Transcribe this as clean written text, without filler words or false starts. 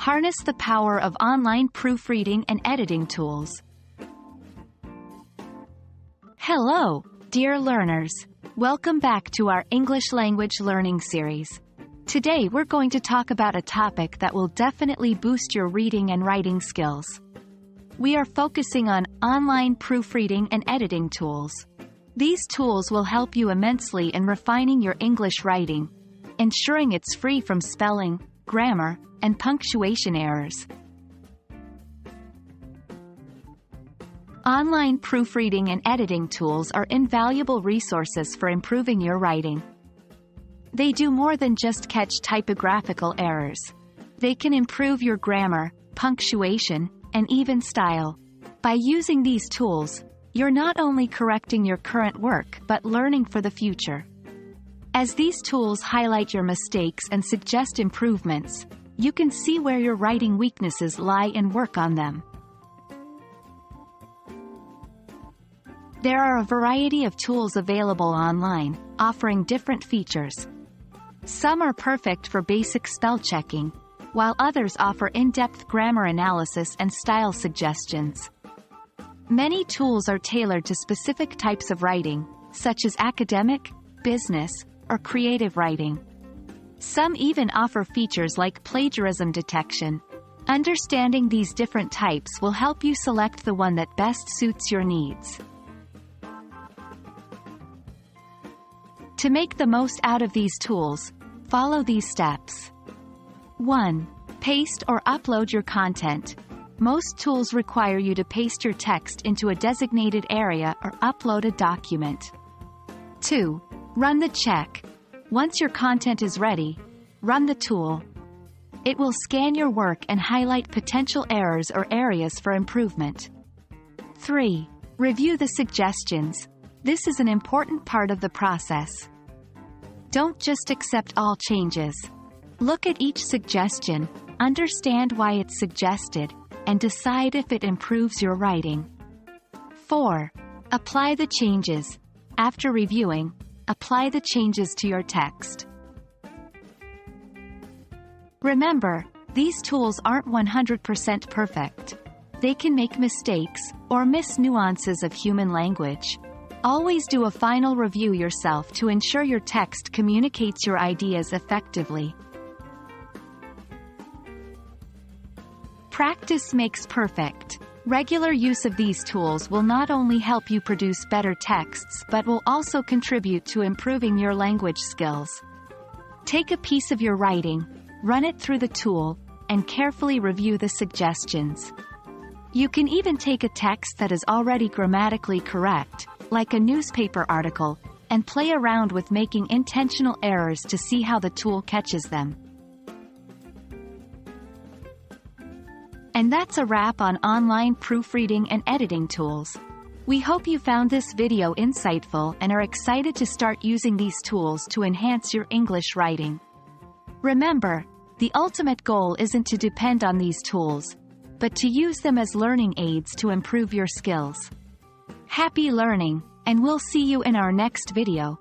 Harness the power of online proofreading and editing tools. Hello, dear learners. Welcome back to our English language learning series. Today we're going to talk about a topic that will definitely boost your reading and writing skills. We are focusing on online proofreading and editing tools. These tools will help you immensely in refining your English writing, ensuring it's free from spelling, grammar, and punctuation errors. Online proofreading and editing tools are invaluable resources for improving your writing. They do more than just catch typographical errors. They can improve your grammar, punctuation, and even style. By using these tools, you're not only correcting your current work but learning for the future. As these tools highlight your mistakes and suggest improvements, you can see where your writing weaknesses lie and work on them. There are a variety of tools available online, offering different features. Some are perfect for basic spell checking, while others offer in-depth grammar analysis and style suggestions. Many tools are tailored to specific types of writing, such as academic, business, or creative writing. Some even offer features like plagiarism detection. Understanding these different types will help you select the one that best suits your needs. To make the most out of these tools, follow these steps. 1. Paste or upload your content. Most tools require you to paste your text into a designated area or upload a document. 2. Run the check. Once your content is ready, run the tool. It will scan your work and highlight potential errors or areas for improvement. 3. Review the suggestions. This is an important part of the process. Don't just accept all changes. Look at each suggestion, understand why it's suggested, and decide if it improves your writing. 4. Apply the changes. After reviewing, apply the changes to your text. Remember, these tools aren't 100% perfect. They can make mistakes or miss nuances of human language. Always do a final review yourself to ensure your text communicates your ideas effectively. Practice makes perfect. Regular use of these tools will not only help you produce better texts but will also contribute to improving your language skills. Take a piece of your writing, run it through the tool, and carefully review the suggestions. You can even take a text that is already grammatically correct, like a newspaper article, and play around with making intentional errors to see how the tool catches them. And that's a wrap on online proofreading and editing tools. We hope you found this video insightful and are excited to start using these tools to enhance your English writing. Remember, the ultimate goal isn't to depend on these tools, but to use them as learning aids to improve your skills. Happy learning, and we'll see you in our next video.